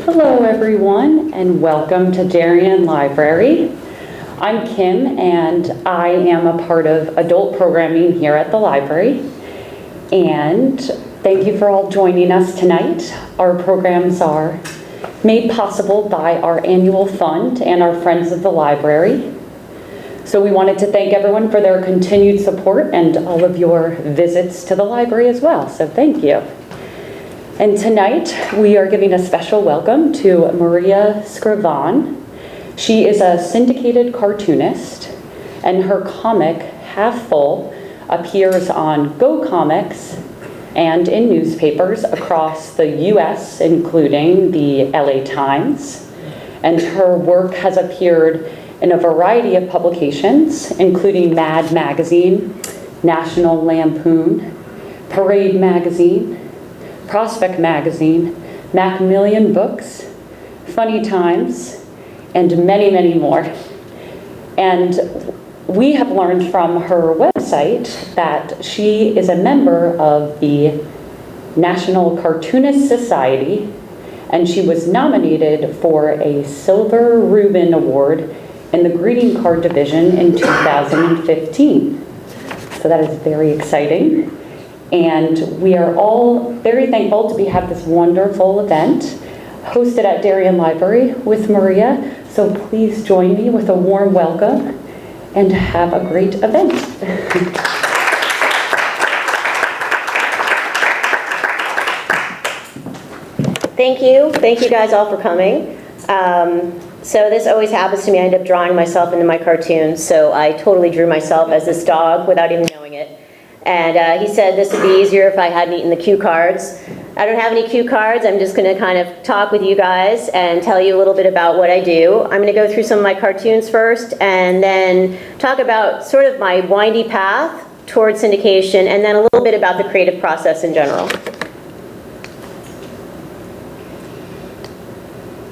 Hello everyone and welcome to Darien Library. I'm Kim and I am a part of adult programming here at the library. And thank you for all joining us tonight. Our programs are made possible by our annual fund and our Friends of the Library. So we wanted to thank everyone for their continued support and all of your visits to the library as well. So thank you. And tonight, we are giving a special welcome to Maria Scrivan. She is a syndicated cartoonist, and her comic, Half Full, appears on Go Comics and in newspapers across the US, including the LA Times. And her work has appeared in a variety of publications, including Mad Magazine, National Lampoon, Parade Magazine, Prospect Magazine, Macmillan Books, Funny Times, and many, many more. And we have learned from her website that she is a member of the National Cartoonist Society, and she was nominated for a Silver Reuben Award in the Greeting Card Division in 2015. So that is very exciting. And we are all very thankful to have this wonderful event hosted at Darien Library with Maria. So please join me with a warm welcome and have a great event. Thank you. Thank you guys all for coming. So this always happens to me. I end up drawing myself into my cartoons. So I totally drew myself as this dog without even knowing it. And he said this would be easier if I hadn't eaten the cue cards. I don't have any cue cards. I'm just going to kind of talk with you guys and tell you a little bit about what I do. I'm going to go through some of my cartoons first and then talk about sort of my windy path towards syndication and then a little bit about the creative process in general.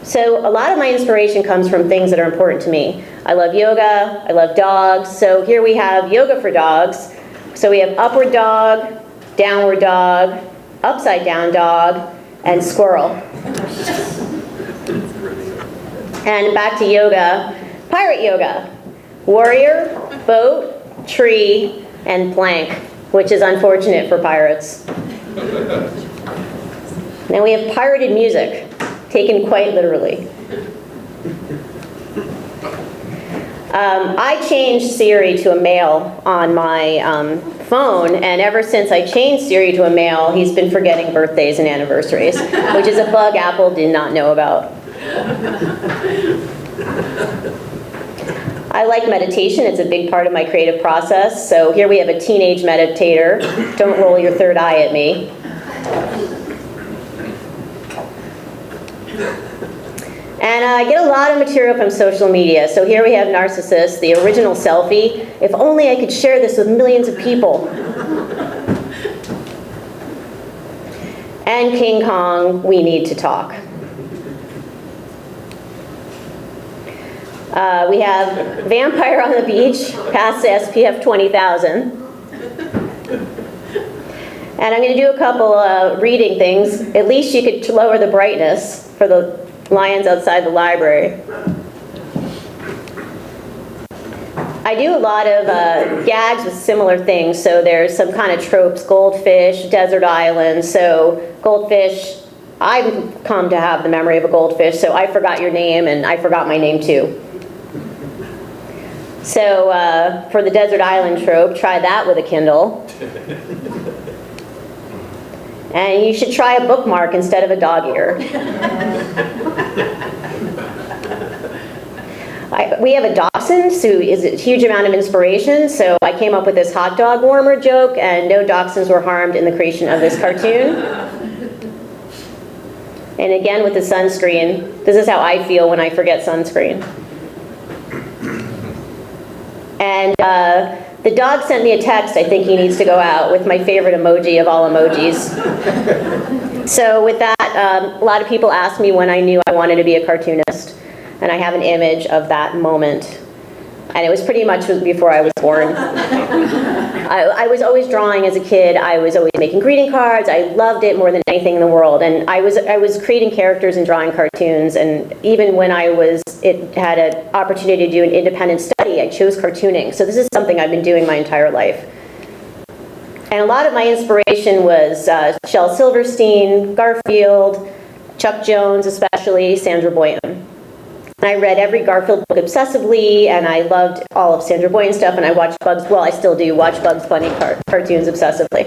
So a lot of my inspiration comes from things that are important to me. I love yoga. I love dogs. So here we have yoga for dogs. So we have upward dog, downward dog, upside down dog, and squirrel. And back to yoga, pirate yoga. Warrior, boat, tree, and plank, which is unfortunate for pirates. Then we have pirated music, taken quite literally. I changed Siri to a male on my phone, and ever since I changed Siri to a male, he's been forgetting birthdays and anniversaries, which is a bug Apple did not know about. I like meditation. It's a big part of my creative process. So here we have a teenage meditator. Don't roll your third eye at me. And I get a lot of material from social media. So here we have Narcissus, the original selfie. If only I could share this with millions of people. And King Kong, we need to talk. We have Vampire on the Beach, past SPF 20,000. And I'm going to do a couple reading things. At least you could lower the brightness for the lions outside the library. I do a lot of gags with similar things. So there's some kind of tropes, goldfish, desert island. So goldfish, I've come to have the memory of a goldfish, so I forgot your name and I forgot my name too. So for the desert island trope, try that with a Kindle. And you should try a bookmark instead of a dog ear. We have a dachshund who is a huge amount of inspiration, so I came up with this hot dog warmer joke, and no dachshunds were harmed in the creation of this cartoon. And again with the sunscreen, this is how I feel when I forget sunscreen. And the dog sent me a text, I think he needs to go out, with my favorite emoji of all emojis. So with that, a lot of people asked me when I knew I wanted to be a cartoonist. And I have an image of that moment. And it was pretty much before I was born. I was always drawing as a kid. I was always making greeting cards. I loved it more than anything in the world. And I was creating characters and drawing cartoons. And even when it had an opportunity to do an independent study, I chose cartooning. So this is something I've been doing my entire life. And a lot of my inspiration was Shel Silverstein, Garfield, Chuck Jones especially, Sandra Boynton. I read every Garfield book obsessively, and I loved all of Sandra Boynton stuff, and I watched I still do watch Bugs Bunny cartoons obsessively.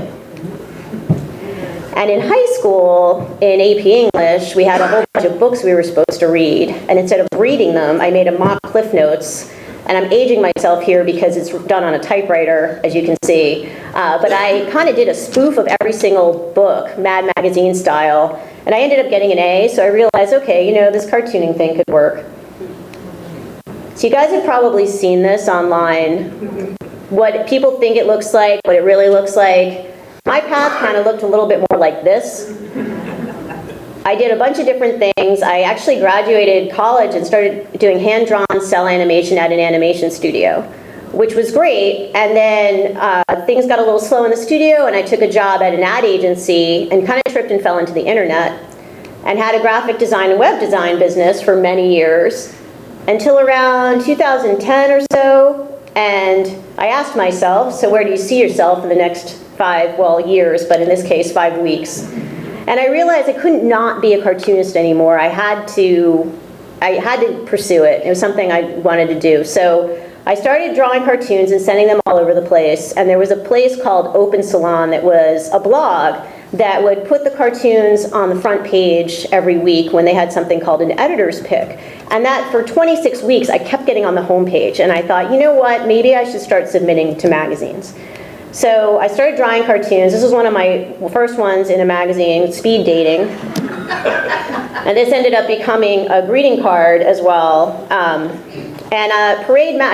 And in high school, in AP English, we had a whole bunch of books we were supposed to read, and instead of reading them, I made a mock Cliff Notes, and I'm aging myself here because it's done on a typewriter, as you can see, but I kind of did a spoof of every single book, Mad Magazine style, and I ended up getting an A, so I realized, okay, this cartooning thing could work. So you guys have probably seen this online, what people think it looks like, what it really looks like. My path kind of looked a little bit more like this. I did a bunch of different things. I actually graduated college and started doing hand-drawn cell animation at an animation studio, which was great. And then things got a little slow in the studio, and I took a job at an ad agency and kind of tripped and fell into the internet and had a graphic design and web design business for many years, until around 2010 or so, and I asked myself, so where do you see yourself in the next 5 years, but in this case, 5 weeks? And I realized I couldn't not be a cartoonist anymore. I had to pursue it. It was something I wanted to do. So I started drawing cartoons and sending them all over the place, and there was a place called Open Salon that was a blog that would put the cartoons on the front page every week when they had something called an editor's pick. And that for 26 weeks, I kept getting on the homepage, and I thought, you know what, maybe I should start submitting to magazines. So I started drawing cartoons. This was one of my first ones in a magazine, Speed Dating. And this ended up becoming a greeting card as well. I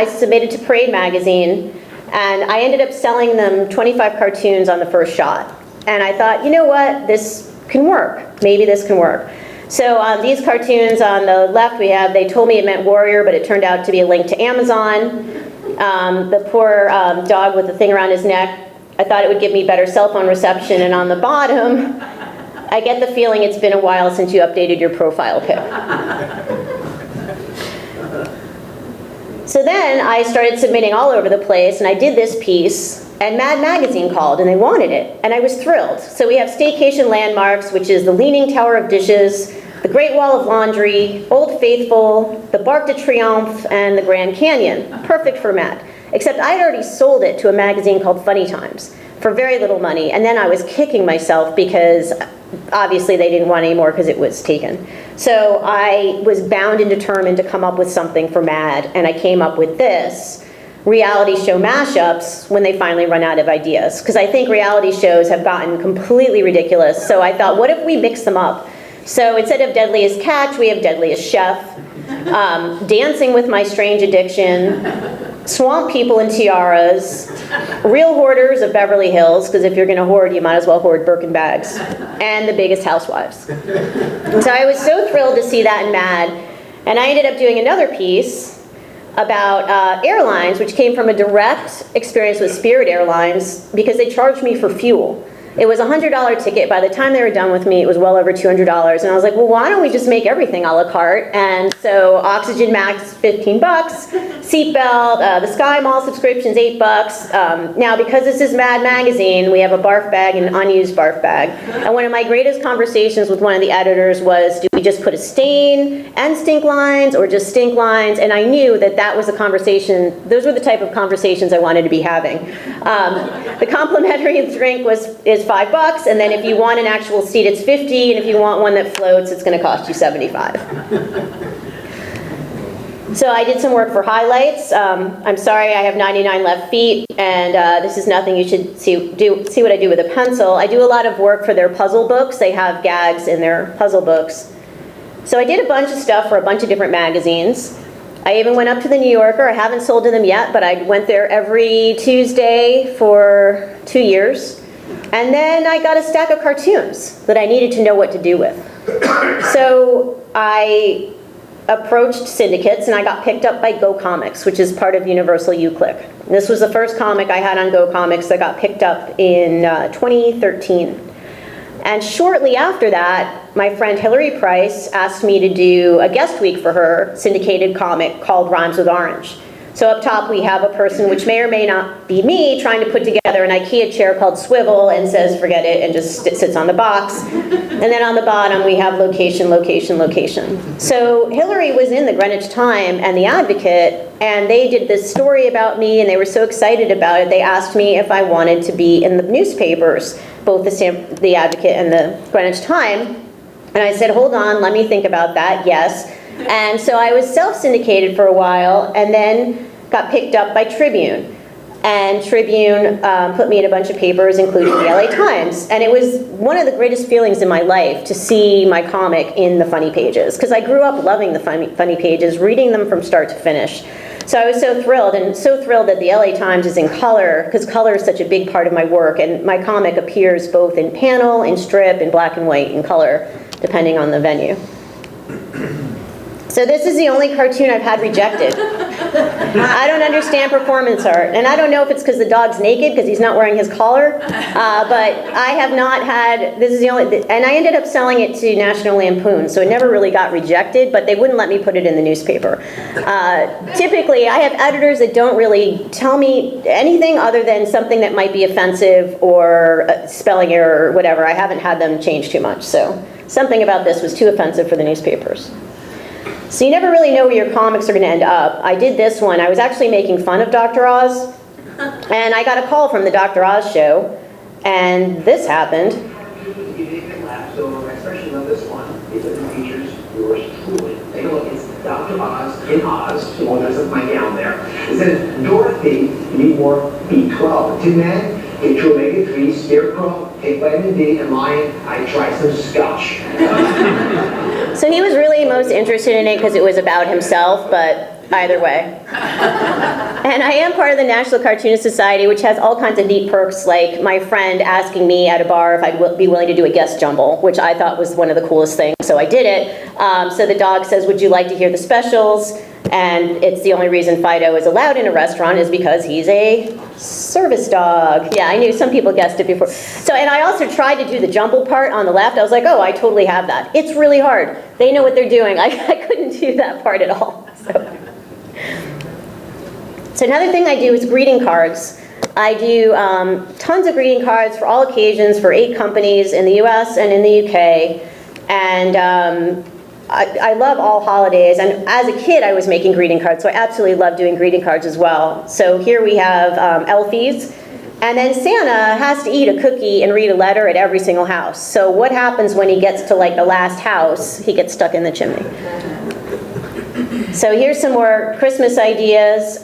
submitted to Parade magazine, and I ended up selling them 25 cartoons on the first shot. And I thought, you know what, this can work. Maybe this can work. So these cartoons on the left they told me it meant warrior, but it turned out to be a link to Amazon. The poor dog with the thing around his neck, I thought it would give me better cell phone reception. And on the bottom, I get the feeling it's been a while since you updated your profile pic. So then I started submitting all over the place, and I did this piece, and Mad Magazine called, and they wanted it, and I was thrilled. So we have Syndication landmarks, which is the Leaning Tower of Dishes, the Great Wall of Laundry, Old Faithful, the Barc de Triomphe, and the Grand Canyon. Perfect for Mad. Except I had already sold it to a magazine called Funny Times for very little money, and then I was kicking myself because obviously they didn't want any more because it was taken. So I was bound and determined to come up with something for Mad, and I came up with this, reality show mashups, when they finally run out of ideas. Because I think reality shows have gotten completely ridiculous. So I thought, what if we mix them up? So instead of Deadliest Catch, we have Deadliest Chef, Dancing with My Strange Addiction, Swamp People in Tiaras, Real Hoarders of Beverly Hills, because if you're going to hoard, you might as well hoard Birkin bags, and The Biggest Housewives. So I was so thrilled to see that in Mad, and I ended up doing another piece about airlines, which came from a direct experience with Spirit Airlines, because they charged me for fuel. It was a $100 ticket. By the time they were done with me, it was well over $200. And I was like, well, why don't we just make everything a la carte? And so Oxygen Max, $15. Seatbelt, the Sky Mall subscription's $8. Now, because this is Mad Magazine, we have a barf bag and an unused barf bag. And one of my greatest conversations with one of the editors was, do we just put a stain and stink lines, or just stink lines? And I knew that that was a conversation, those were the type of conversations I wanted to be having. The complimentary drink is $5, and then if you want an actual seat, it's $50, and if you want one that floats, it's going to cost you $75. So I did some work for highlights. I'm sorry, I have 99 left feet, and this is nothing you should see what I do with a pencil. I do a lot of work for their puzzle books. They have gags in their puzzle books. So I did a bunch of stuff for a bunch of different magazines. I even went up to the New Yorker. I haven't sold to them yet, but I went there every Tuesday for 2 years. And then I got a stack of cartoons that I needed to know what to do with. So I approached syndicates, and I got picked up by Go Comics, which is part of Universal UClick. This was the first comic I had on Go Comics that got picked up in 2013. And shortly after that, my friend Hillary Price asked me to do a guest week for her syndicated comic called Rhymes with Orange. So up top we have a person, which may or may not be me, trying to put together an IKEA chair called Swivel and says forget it and just sits on the box. And then on the bottom we have location, location, location. So Hillary was in the Greenwich Time and the Advocate, and they did this story about me and they were so excited about it, they asked me if I wanted to be in the newspapers, both the Advocate and the Greenwich Time. And I said, hold on, let me think about that, yes. And so I was self-syndicated for a while and then got picked up by Tribune. And Tribune put me in a bunch of papers, including the LA Times. And it was one of the greatest feelings in my life to see my comic in the funny pages, because I grew up loving the funny pages, reading them from start to finish. So I was so thrilled, and so thrilled that the LA Times is in color, because color is such a big part of my work, and my comic appears both in panel, in strip, in black and white, in color, depending on the venue. So this is the only cartoon I've had rejected. I don't understand performance art, and I don't know if it's because the dog's naked because he's not wearing his collar, but I have not had, this is the only, and I ended up selling it to National Lampoon, so it never really got rejected, but they wouldn't let me put it in the newspaper. Typically, I have editors that don't really tell me anything other than something that might be offensive or a spelling error or whatever. I haven't had them change too much, so something about this was too offensive for the newspapers. So you never really know where your comics are going to end up. I did this one. I was actually making fun of Dr. Oz, and I got a call from the Dr. Oz show, and this happened. So I especially love this one because it features yours truly. Take a look, it's Dr. Oz in Oz, the one that's up my gown there. It says, Dorothy, you need more B12. Tin Man, get your omega-3, Scarecrow, take vitamin D, and Lion, I try some scotch. So he was really most interested in it because it was about himself, but either way. And I am part of the National Cartoonist Society, which has all kinds of neat perks, like my friend asking me at a bar if I'd be willing to do a guest jumble, which I thought was one of the coolest things, so I did it. So the dog says, would you like to hear the specials? And it's the only reason Fido is allowed in a restaurant is because he's a service dog. Yeah, I knew some people guessed it before. So, and I also tried to do the jumble part on the left. I was like, oh, I totally have that. It's really hard. They know what they're doing. I couldn't do that part at all. So another thing I do is greeting cards. I do tons of greeting cards for all occasions for 8 companies in the US and in the UK. And I love all holidays, and as a kid I was making greeting cards, so I absolutely love doing greeting cards as well. So here we have Elfies, and then Santa has to eat a cookie and read a letter at every single house. So what happens when he gets to like the last house? He gets stuck in the chimney. So here's some more Christmas ideas.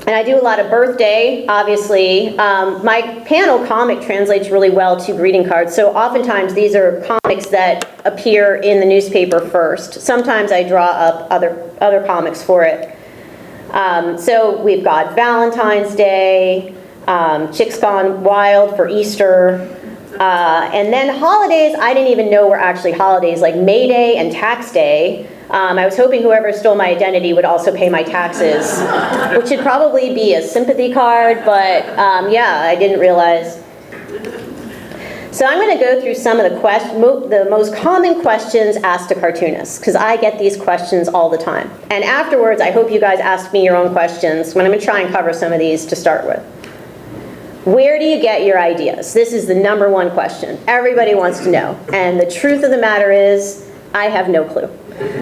And I do a lot of birthday, obviously. My panel comic translates really well to greeting cards, so oftentimes these are comics that appear in the newspaper first. Sometimes I draw up other comics for it. So we've got Valentine's Day, Chicks Gone Wild for Easter, and then holidays I didn't even know were actually holidays, like May Day and Tax Day. I was hoping whoever stole my identity would also pay my taxes, which should probably be a sympathy card, but yeah, I didn't realize. So I'm going to go through some of the most common questions asked to cartoonists, because I get these questions all the time. And afterwards, I hope you guys ask me your own questions, when I'm going to try and cover some of these to start with. Where do you get your ideas? This is the #1 question. Everybody wants to know. And the truth of the matter is, I have no clue.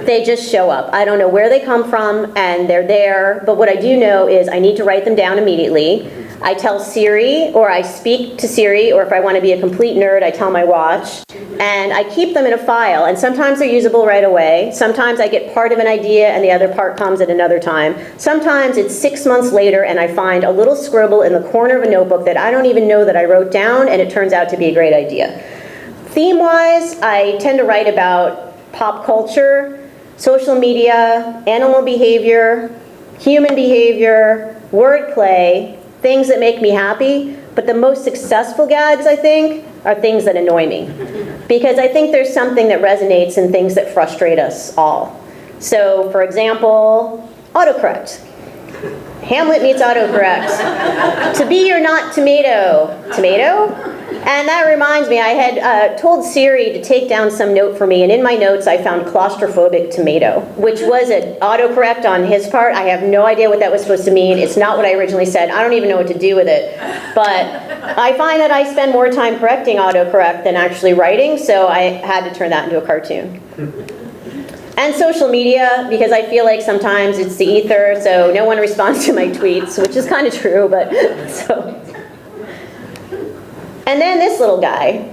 They just show up. I don't know where they come from, and they're there. But what I do know is I need to write them down immediately. I tell Siri, or I speak to Siri, or if I want to be a complete nerd, I tell my watch. And I keep them in a file, and sometimes they're usable right away. Sometimes I get part of an idea, and the other part comes at another time. Sometimes it's 6 months later, and I find a little scribble in the corner of a notebook that I don't even know that I wrote down, and it turns out to be a great idea. Theme-wise, I tend to write about pop culture, social media, animal behavior, human behavior, wordplay, things that make me happy, But the most successful gags, I think, are things that annoy me. Because I think there's something that resonates in things that frustrate us all. So, for example, autocorrect. Hamlet meets autocorrect. To be or not tomato. Tomato? And that reminds me, I had told Siri to take down some note for me, and in my notes I found claustrophobic tomato, which was an autocorrect on his part. I have no idea what that was supposed to mean. It's not what I originally said. I don't even know what to do with it. But I find that I spend more time correcting autocorrect than actually writing, so I had to turn that into a cartoon. And social media, because I feel like sometimes it's the ether, so no one responds to my tweets, which is kind of true, but so. And then this little guy,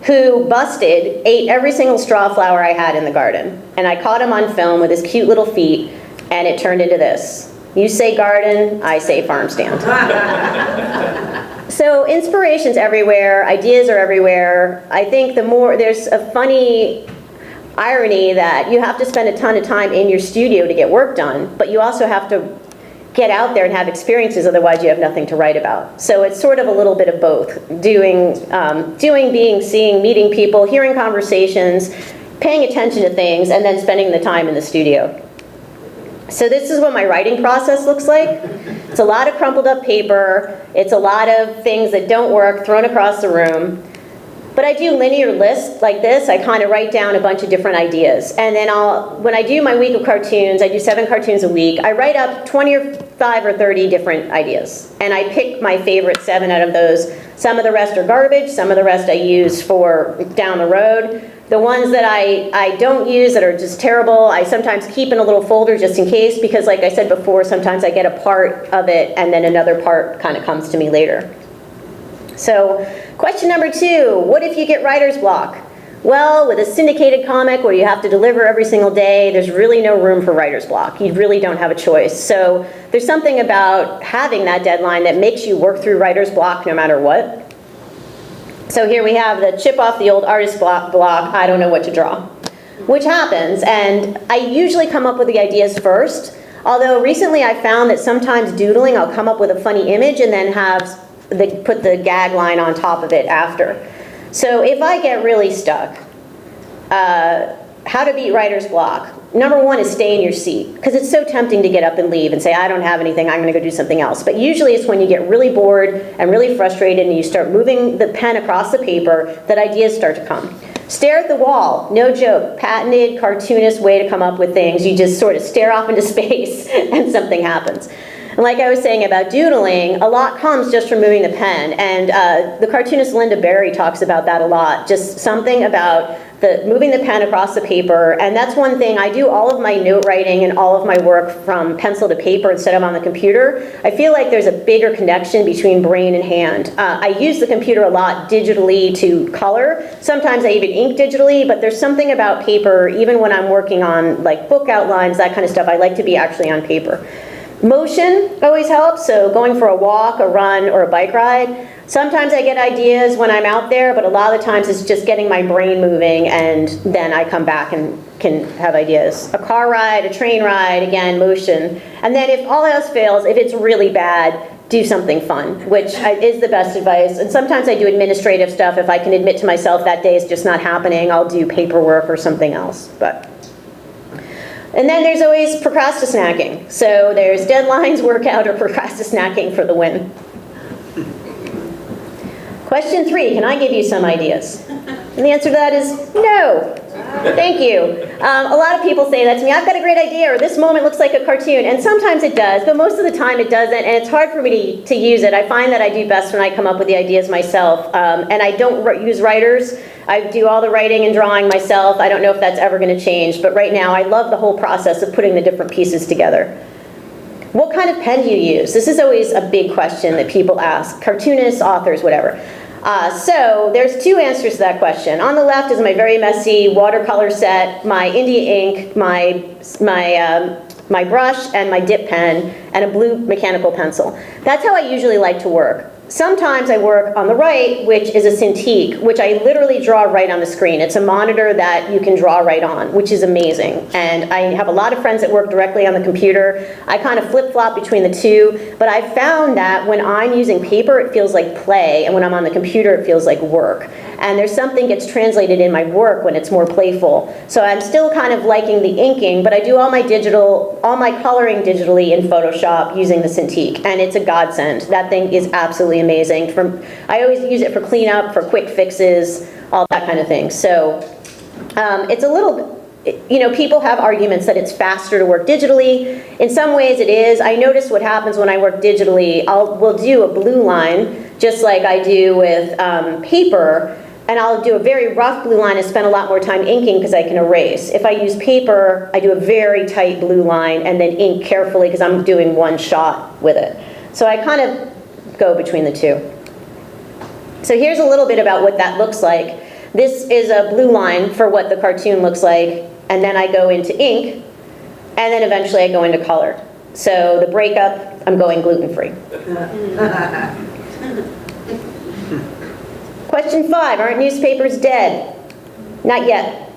who busted, ate every single straw flower I had in the garden. And I caught him on film with his cute little feet, and it turned into this. You say garden, I say farm stand. So inspiration's everywhere, ideas are everywhere. I think there's a funny irony that you have to spend a ton of time in your studio to get work done, but you also have to get out there and have experiences, otherwise you have nothing to write about. So it's sort of a little bit of both. Doing, being, seeing, meeting people, hearing conversations, paying attention to things, and then spending the time in the studio. So this is what my writing process looks like. It's a lot of crumpled up paper. It's a lot of things that don't work thrown across the room. But I do linear lists like this. I kind of write down a bunch of different ideas. And then when I do my week of cartoons, I do 7 cartoons a week, I write up 25 or 30 different ideas. And I pick my favorite 7 out of those. Some of the rest are garbage, some of the rest I use for down the road. The ones that I don't use that are just terrible, I sometimes keep in a little folder just in case, because like I said before, sometimes I get a part of it and then another part kind of comes to me later. So, question number 2, what if you get writer's block? Well, with a syndicated comic where you have to deliver every single day, there's really no room for writer's block. You really don't have a choice. So there's something about having that deadline that makes you work through writer's block no matter what. So here we have the chip off the old artist block, I don't know what to draw, which happens. And I usually come up with the ideas first, although recently I found that sometimes doodling, I'll come up with a funny image and then put the gag line on top of it after. So if I get really stuck, how to beat writer's block. Number 1 is stay in your seat, because it's so tempting to get up and leave and say, I don't have anything, I'm going to go do something else. But usually it's when you get really bored and really frustrated and you start moving the pen across the paper that ideas start to come. Stare at the wall, no joke, patented cartoonist way to come up with things. You just sort of stare off into space and something happens. And like I was saying about doodling, a lot comes just from moving the pen. And the cartoonist Linda Berry talks about that a lot, just something about moving the pen across the paper. And that's one thing, I do all of my note writing and all of my work from pencil to paper instead of on the computer. I feel like there's a bigger connection between brain and hand. I use the computer a lot digitally to color. Sometimes I even ink digitally, but there's something about paper, even when I'm working on like book outlines, that kind of stuff, I like to be actually on paper. Motion always helps, so going for a walk, a run, or a bike ride. Sometimes I get ideas when I'm out there, but a lot of the times it's just getting my brain moving, and then I come back and can have ideas. A car ride, a train ride, again, motion. And then if all else fails, if it's really bad, do something fun, which is the best advice. And sometimes I do administrative stuff. If I can admit to myself that day is just not happening, I'll do paperwork or something else. And then there's always procrastinacking. So there's deadlines, workout, or procrastinacking for the win. Question 3, can I give you some ideas? And the answer to that is no. Thank you. A lot of people say that to me, I've got a great idea, or this moment looks like a cartoon. And sometimes it does, but most of the time it doesn't, and it's hard for me to use it. I find that I do best when I come up with the ideas myself. And I don't use writers. I do all the writing and drawing myself. I don't know if that's ever going to change, but right now I love the whole process of putting the different pieces together. What kind of pen do you use? This is always a big question that people ask, cartoonists, authors, whatever. So there's 2 answers to that question. On the left is my very messy watercolor set, my India ink, my brush, and my dip pen, and a blue mechanical pencil. That's how I usually like to work. sometimes I work on the right, which is a Cintiq, which I literally draw right on the screen. It's a monitor that you can draw right on, which is amazing. And I have a lot of friends that work directly on the computer. I kind of flip-flop between the two, but I found that when I'm using paper, it feels like play, and when I'm on the computer, it feels like work. And there's something gets translated in my work when it's more playful. So I'm still kind of liking the inking, but I do all my coloring digitally in Photoshop using the Cintiq, and it's a godsend. That thing is absolutely amazing. I always use it for cleanup, for quick fixes, all that kind of thing. So it's a little, people have arguments that it's faster to work digitally. In some ways it is. I notice what happens when I work digitally. We'll do a blue line, just like I do with paper, and I'll do a very rough blue line and spend a lot more time inking because I can erase. If I use paper, I do a very tight blue line and then ink carefully because I'm doing one shot with it. So I kind of go between the two. So here's a little bit about what that looks like. This is a blue line for what the cartoon looks like, and then I go into ink, and then eventually I go into color. So the breakup, I'm going gluten-free. Question 5, aren't newspapers dead? Not yet.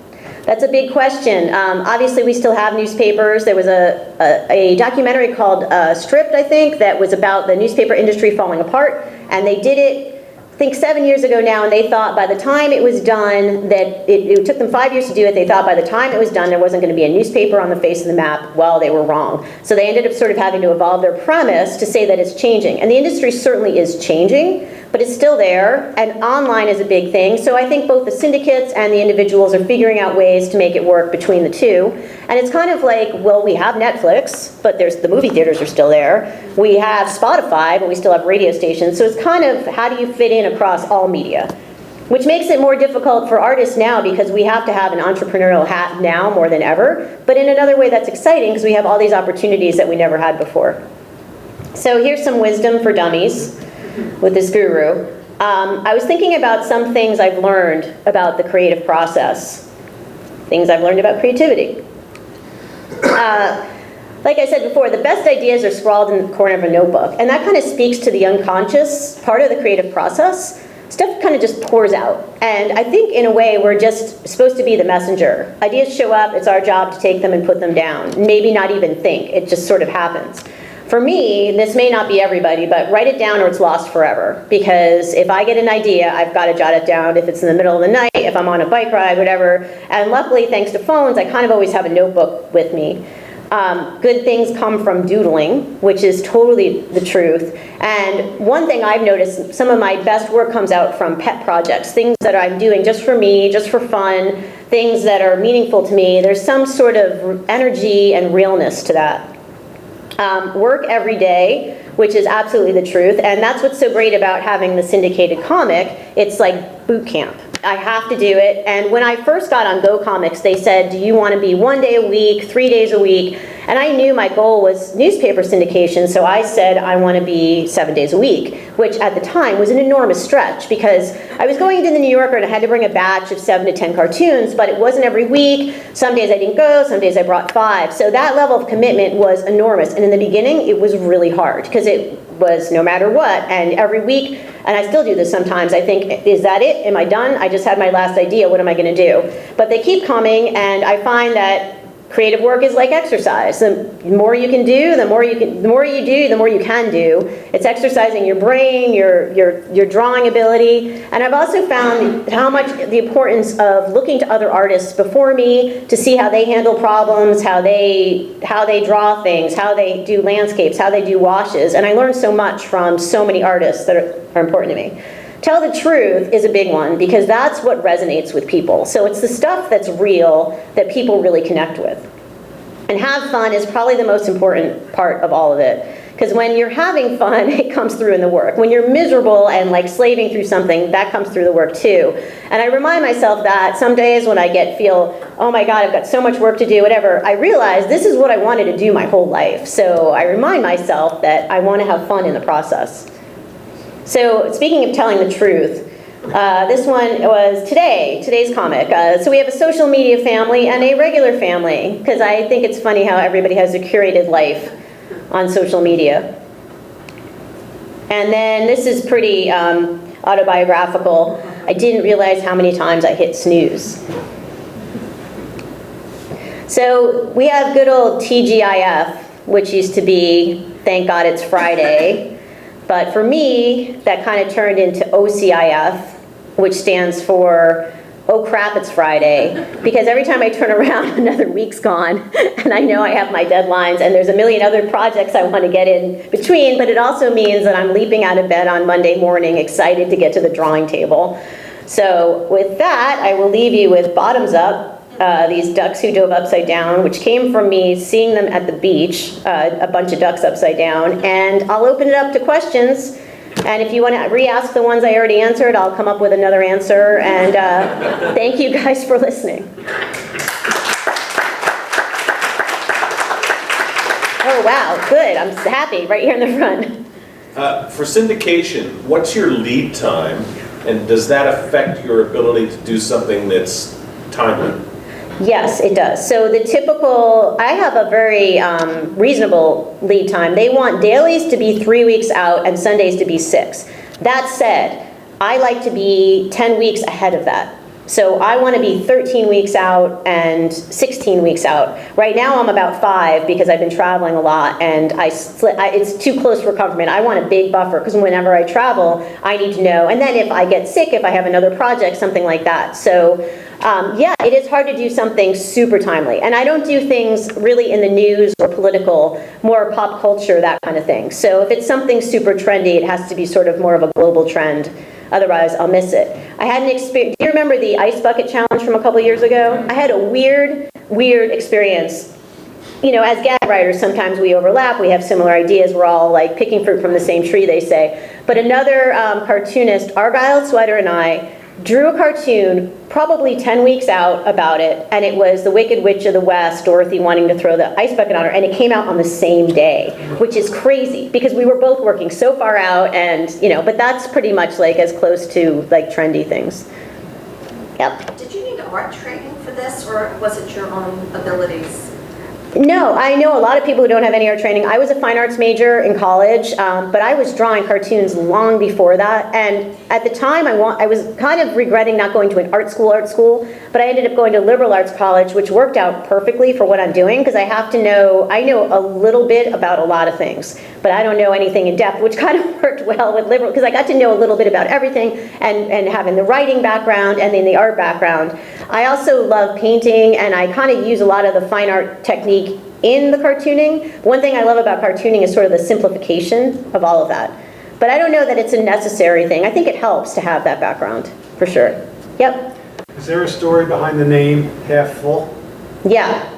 That's a big question. Obviously, we still have newspapers. There was a documentary called Stripped, I think, that was about the newspaper industry falling apart, and they did it, I think 7 years ago now, and they thought by the time it was done, that it took them 5 years to do it, they thought by the time it was done there wasn't going to be a newspaper on the face of the map. Well, they were wrong. So they ended up sort of having to evolve their premise to say that it's changing. And the industry certainly is changing, but it's still there, and online is a big thing. So I think both the syndicates and the individuals are figuring out ways to make it work between the two. And it's kind of like, well, we have Netflix, but the movie theaters are still there. We have Spotify, but we still have radio stations. So it's kind of, how do you fit in across all media? Which makes it more difficult for artists now because we have to have an entrepreneurial hat now more than ever. But in another way that's exciting because we have all these opportunities that we never had before. So here's some wisdom for dummies with this guru. I was thinking about some things I've learned about the creative process. Things I've learned about creativity. Like I said before, the best ideas are scrawled in the corner of a notebook, and that kind of speaks to the unconscious part of the creative process. Stuff kind of just pours out, and I think in a way we're just supposed to be the messenger. Ideas show up, it's our job to take them and put them down. Maybe not even think, it just sort of happens. For me, this may not be everybody, but write it down or it's lost forever. Because if I get an idea, I've got to jot it down. If it's in the middle of the night, if I'm on a bike ride, whatever. And luckily, thanks to phones, I kind of always have a notebook with me. Good things come from doodling, which is totally the truth. And one thing I've noticed, some of my best work comes out from pet projects, things that I'm doing just for me, just for fun, things that are meaningful to me. There's some sort of energy and realness to that. Work every day, which is absolutely the truth, and that's what's so great about having the syndicated comic. It's like boot camp. I have to do it, and when I first got on Go Comics, they said, do you want to be 1 day a week, 3 days a week? And I knew my goal was newspaper syndication, so I said I want to be 7 days a week, which at the time was an enormous stretch because I was going into the New Yorker and I had to bring a batch of 7 to 10 cartoons, but it wasn't every week. Some days I didn't go, some days I brought 5. So that level of commitment was enormous, and in the beginning it was really hard because it was no matter what, and every week, and I still do this sometimes, I think, is that it? Am I done? I just had my last idea, what am I going to do? But they keep coming, and I find that creative work is like exercise. The more you can do, the more you do, the more you can do. It's exercising your brain, your drawing ability. And I've also found how much the importance of looking to other artists before me to see how they handle problems, how they draw things, how they do landscapes, how they do washes. And I learned so much from so many artists that are important to me. Tell the truth is a big one because that's what resonates with people. So it's the stuff that's real that people really connect with. And have fun is probably the most important part of all of it. Because when you're having fun, it comes through in the work. When you're miserable and like slaving through something, that comes through the work too. And I remind myself that some days when I feel, oh my God, I've got so much work to do, whatever, I realize this is what I wanted to do my whole life. So I remind myself that I want to have fun in the process. So speaking of telling the truth, this one was today's comic. So we have a social media family and a regular family, because I think it's funny how everybody has a curated life on social media. And then this is pretty autobiographical. I didn't realize how many times I hit snooze. So we have good old TGIF, which used to be, thank God it's Friday. But for me, that kind of turned into OCIF, which stands for, oh crap, it's Friday. Because every time I turn around, another week's gone. And I know I have my deadlines, and there's a million other projects I want to get in between. But it also means that I'm leaping out of bed on Monday morning, excited to get to the drawing table. So with that, I will leave you with Bottoms Up. These ducks who dove upside down, which came from me seeing them at the beach, a bunch of ducks upside down. And I'll open it up to questions. And if you want to re-ask the ones I already answered, I'll come up with another answer. And thank you guys for listening. Oh, wow, good. I'm happy right here in the front. For syndication, what's your lead time? And does that affect your ability to do something that's timely? Yes, it does. So the typical, I have a very reasonable lead time. They want dailies to be 3 weeks out and Sundays to be 6. That said, I like to be 10 weeks ahead of that. So I want to be 13 weeks out and 16 weeks out. Right now I'm about 5 because I've been traveling a lot, and it's too close for comfort. I want a big buffer because whenever I travel, I need to know. And then if I get sick, if I have another project, something like that. So yeah, it is hard to do something super timely. And I don't do things really in the news or political, more pop culture, that kind of thing. So if it's something super trendy, it has to be sort of more of a global trend. Otherwise, I'll miss it. I had an experience. Do you remember the ice bucket challenge from a couple years ago? I had a weird experience. You know, as gag writers, sometimes we overlap. We have similar ideas. We're all like picking fruit from the same tree, they say. But another cartoonist, Argyle Sweater, and I drew a cartoon probably 10 weeks out about it, and it was the Wicked Witch of the West, Dorothy wanting to throw the ice bucket on her, and it came out on the same day, which is crazy because we were both working so far out, and you know, but that's pretty much like as close to like trendy things. Yep. Did you need art training for this, or was it your own abilities? No, I know a lot of people who don't have any art training. I was a fine arts major in college, but I was drawing cartoons long before that. And at the time, I was kind of regretting not going to an art school, but I ended up going to liberal arts college, which worked out perfectly for what I'm doing, because I know a little bit about a lot of things, but I don't know anything in depth, which kind of worked well with liberal, because I got to know a little bit about everything, and having the writing background and then the art background. I also love painting, and I kind of use a lot of the fine art technique in the cartooning. One thing I love about cartooning is sort of the simplification of all of that. But I don't know that it's a necessary thing. I think it helps to have that background, for sure. Yep. Is there a story behind the name Half Full? Yeah.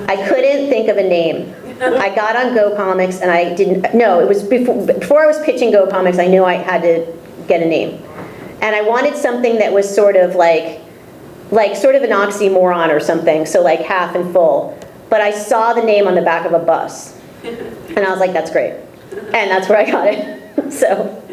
I couldn't think of a name. I got on Go Comics and I didn't, no, it was before I was pitching Go Comics, I knew I had to get a name. And I wanted something that was sort of like sort of an oxymoron or something, so like half and full. But I saw the name on the back of a bus, and I was like, that's great. And that's where I got it, so.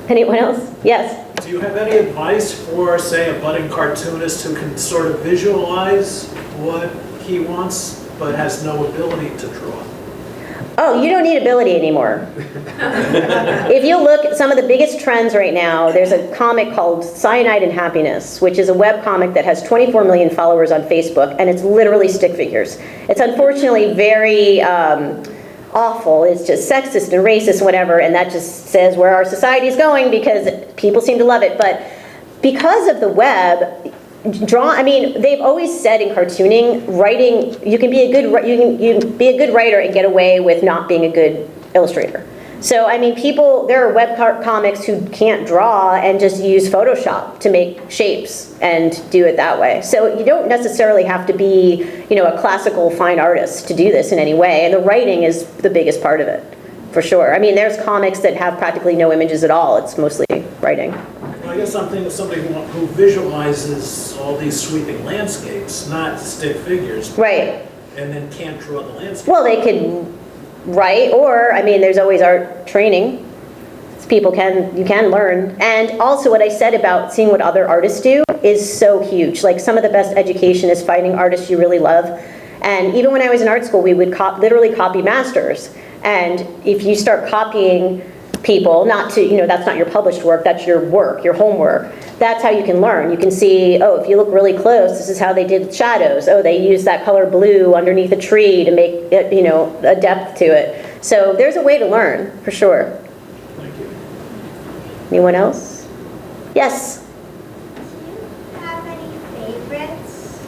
Anyone else? Yes? Do you have any advice for, say, a budding cartoonist who can sort of visualize what he wants, but has no ability to draw? Oh, you don't need ability anymore. If you look at some of the biggest trends right now, there's a comic called Cyanide and Happiness, which is a web comic that has 24 million followers on Facebook, and it's literally stick figures. It's unfortunately very awful. It's just sexist and racist and whatever, and that just says where our society is going because people seem to love it. But because of the web, I mean, they've always said in cartooning, writing, you can be a good writer and get away with not being a good illustrator. So, I mean, there are web comics who can't draw and just use Photoshop to make shapes and do it that way. So you don't necessarily have to be, you know, a classical fine artist to do this in any way. And the writing is the biggest part of it, for sure. I mean, there's comics that have practically no images at all. It's mostly writing. Well, I guess I'm thinking of somebody who visualizes all these sweeping landscapes, not stick figures. Right. And then can't draw the landscape. Well, they could write, or, I mean, there's always art training. You can learn. And also what I said about seeing what other artists do is so huge. Like, some of the best education is finding artists you really love. And even when I was in art school, we would literally copy masters. And if you start copying people, not to, that's not your published work, that's your work, your homework, that's how you can learn. You can see, oh, if you look really close, this is how they did shadows. Oh, they used that color blue underneath a tree to make it, a depth to it. So there's a way to learn, for sure. Thank you. Anyone else? Yes? Do you have any favorites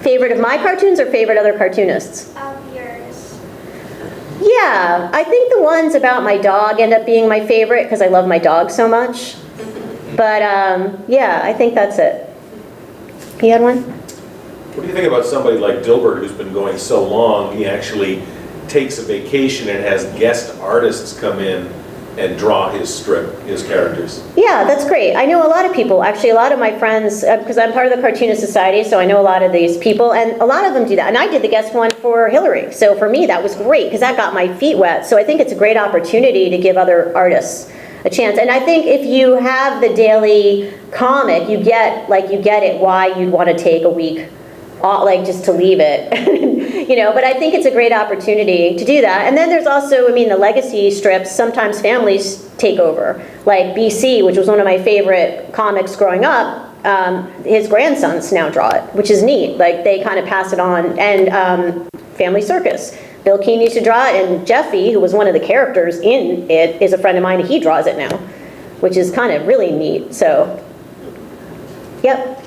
Favorite of my cartoons or favorite other cartoonists? of yours? Yeah, I think the ones about my dog end up being my favorite because I love my dog so much. But yeah, I think that's it. You had one? What do you think about somebody like Dilbert who's been going so long, he actually takes a vacation and has guest artists come in and draw his strip, his characters? Yeah, that's great. I know a lot of people, actually a lot of my friends, because I'm part of the Cartoonist Society, so I know a lot of these people, and a lot of them do that. And I did the guest one for Hillary, so for me that was great, because that got my feet wet. So I think it's a great opportunity to give other artists a chance. And I think if you have the daily comic, you get it why you'd want to take a week off, like just to leave it, but I think it's a great opportunity to do that. And then there's also, the legacy strips, sometimes families take over. Like BC, which was one of my favorite comics growing up, his grandsons now draw it, which is neat. Like they kind of pass it on. And Family Circus. Bill Keane used to draw it, and Jeffy, who was one of the characters in it, is a friend of mine, and he draws it now, which is kind of really neat. So, yep.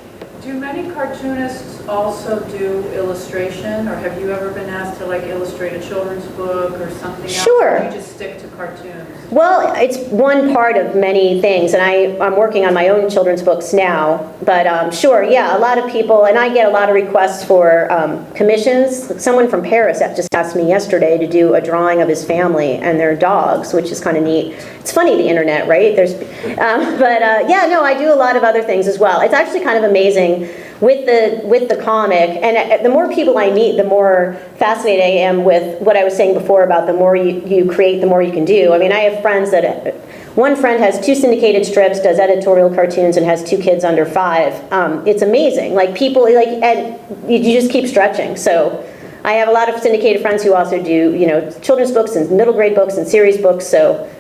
Do many cartoonists also do illustration, or have you ever been asked to illustrate a children's book or something else? Sure. Or do you just stick to cartoons? Well, it's one part of many things, and I'm working on my own children's books now, but sure, yeah, a lot of people, and I get a lot of requests for commissions. Someone from Paris just asked me yesterday to do a drawing of his family and their dogs, which is kind of neat. It's funny, the internet, right? Yeah, no, I do a lot of other things as well. It's actually kind of amazing with the comic, and the more people I meet, the more fascinated I am with what I was saying before about the more you create, the more you can do. I have friends that, one friend has 2 syndicated strips, does editorial cartoons, and has 2 kids under 5. It's amazing. People, and you just keep stretching. So I have a lot of syndicated friends who also do, children's books and middle grade books and series books. So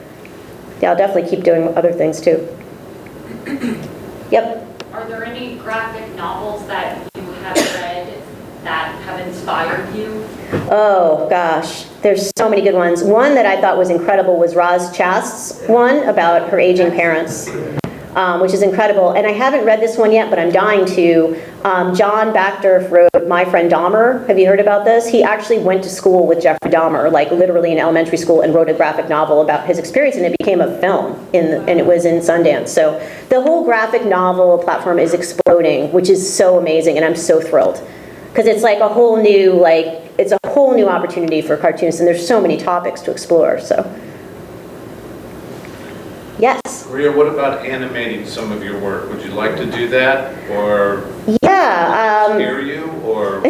yeah, I'll definitely keep doing other things too. Yep. Are there any graphic novels that you have read that have inspired you? Oh gosh, there's so many good ones. One that I thought was incredible was Roz Chast's one about her aging parents, which is incredible. And I haven't read this one yet, but I'm dying to. John Backdorf wrote My Friend Dahmer. Have you heard about this? He actually went to school with Jeffrey Dahmer, literally in elementary school, and wrote a graphic novel about his experience, and it became a film, and it was in Sundance. So the whole graphic novel platform is exploding, which is so amazing, and I'm so thrilled. Because it's a whole new, it's a whole new opportunity for cartoonists, and there's so many topics to explore, so. Yes? Maria, what about animating some of your work? Would you like to do that, or scare you, or?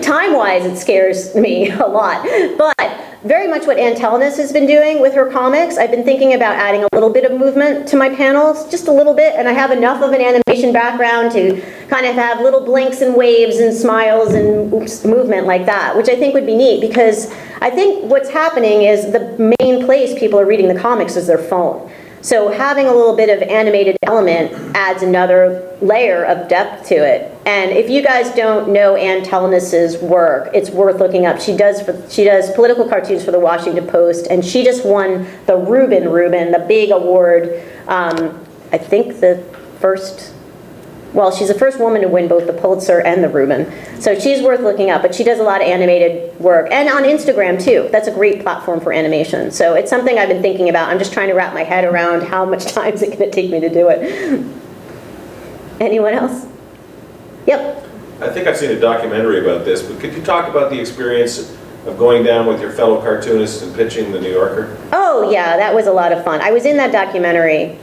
Time-wise, it scares me a lot, but very much what Ann Telenis has been doing with her comics. I've been thinking about adding a little bit of movement to my panels, just a little bit, and I have enough of an animation background to kind of have little blinks and waves and smiles and movement like that, which I think would be neat, because I think what's happening is the main place people are reading the comics is their phone. So having a little bit of animated element adds another layer of depth to it. And if you guys don't know Ann Telenis's work, it's worth looking up. She does political cartoons for the Washington Post, and she just won the Reuben, the big award. I think she's the first woman to win both the Pulitzer and the Reuben. So she's worth looking up, but she does a lot of animated work. And on Instagram, too. That's a great platform for animation. So it's something I've been thinking about. I'm just trying to wrap my head around how much time is it going to take me to do it. Anyone else? Yep. I think I've seen a documentary about this, but could you talk about the experience of going down with your fellow cartoonists and pitching the New Yorker? Oh, yeah, that was a lot of fun. I was in that documentary.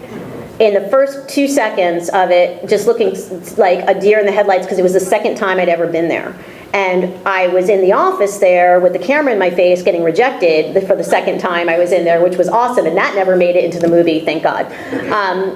In the first 2 seconds of it, just looking like a deer in the headlights, because it was the second time I'd ever been there. And I was in the office there with the camera in my face getting rejected for the second time I was in there, which was awesome, and that never made it into the movie, thank God.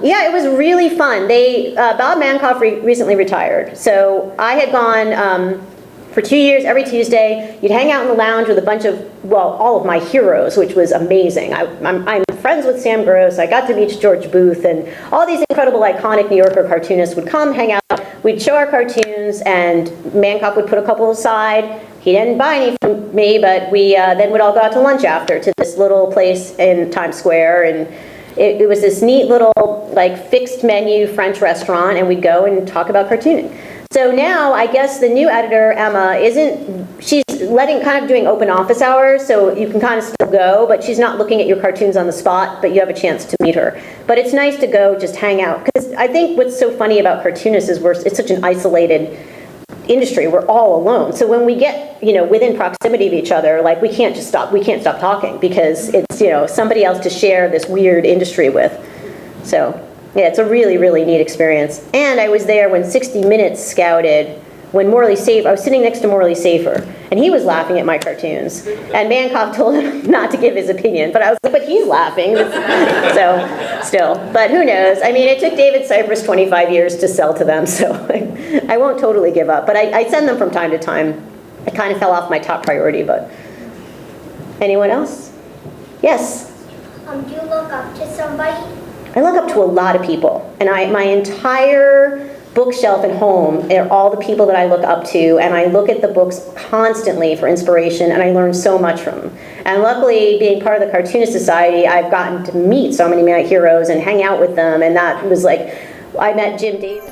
Yeah, it was really fun. Bob Mankoff recently retired, so I had gone For 2 years, every Tuesday, you'd hang out in the lounge with a bunch of, well, all of my heroes, which was amazing. I'm friends with Sam Gross. I got to meet George Booth, and all these incredible, iconic New Yorker cartoonists would come hang out. We'd show our cartoons, and Mancock would put a couple aside. He didn't buy any from me, but we then would all go out to lunch after to this little place in Times Square, and it was this neat little, like, fixed menu French restaurant, and we'd go and talk about cartooning. So now, I guess the new editor, Emma, she's kind of doing open office hours, so you can kind of still go, but she's not looking at your cartoons on the spot, but you have a chance to meet her. But it's nice to go just hang out, because I think what's so funny about cartoonists is it's such an isolated industry. We're all alone. So when we get, within proximity of each other, like, we can't stop talking, because it's, somebody else to share this weird industry with. So, yeah, it's a really, really neat experience. And I was there when 60 Minutes scouted, when Morley Safer, I was sitting next to Morley Safer, and he was laughing at my cartoons. And Mancock told him not to give his opinion, but I was like, but he's laughing. So, still, but who knows? I mean, it took David Cypress 25 years to sell to them, so I won't totally give up. But I send them from time to time. It kind of fell off my top priority, but. Anyone else? Yes? Do you look up to somebody? I look up to a lot of people, and my entire bookshelf at home are all the people that I look up to, and I look at the books constantly for inspiration, and I learn so much from them. And luckily, being part of the Cartoonist Society, I've gotten to meet so many of my heroes and hang out with them, and that was like, I met Jim Davis.